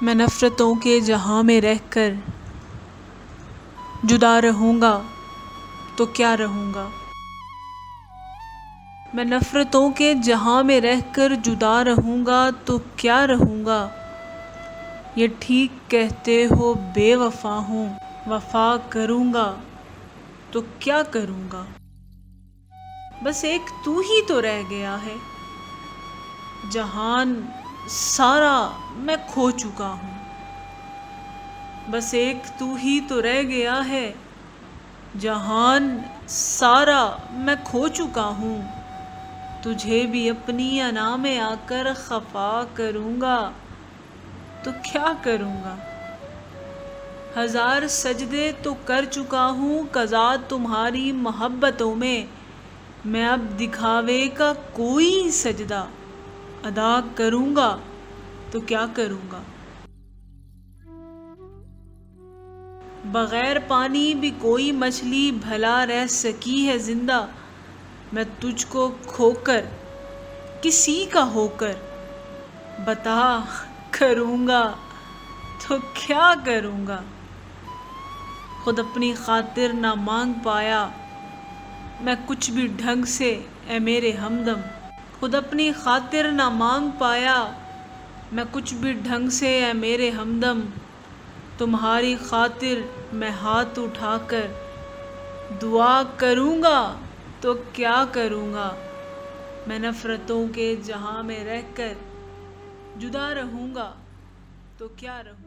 میں نفرتوں کے جہاں میں رہ کر جدا رہوں گا تو کیا رہوں گا۔ میں نفرتوں کے جہاں میں رہ کر جدا رہوں گا تو کیا رہوں گا۔ یہ ٹھیک کہتے ہو بے وفا ہوں، وفا کروں گا تو کیا کروں گا۔ بس ایک تو ہی تو رہ گیا ہے، جہان سارا میں کھو چکا ہوں۔ بس ایک تو ہی تو رہ گیا ہے، جہان سارا میں کھو چکا ہوں۔ تجھے بھی اپنی انا میں آ کر خفا کروں گا تو کیا کروں گا۔ ہزار سجدے تو کر چکا ہوں قضا تمہاری محبتوں میں، میں اب دکھاوے کا کوئی سجدہ ادا کروں گا تو کیا کروں گا۔ بغیر پانی بھی کوئی مچھلی بھلا رہ سکی ہے زندہ، میں تجھ کو کھو کر کسی کا ہو کر بتا کروں گا تو کیا کروں گا۔ خود اپنی خاطر نہ مانگ پایا میں کچھ بھی ڈھنگ سے اے میرے ہمدم، خود اپنی خاطر نہ مانگ پایا میں کچھ بھی ڈھنگ سے اے میرے ہمدم، تمہاری خاطر میں ہاتھ اٹھا کر دعا کروں گا تو کیا کروں گا۔ میں نفرتوں کے جہاں میں رہ کر جدا رہوں گا تو کیا رہوں گا۔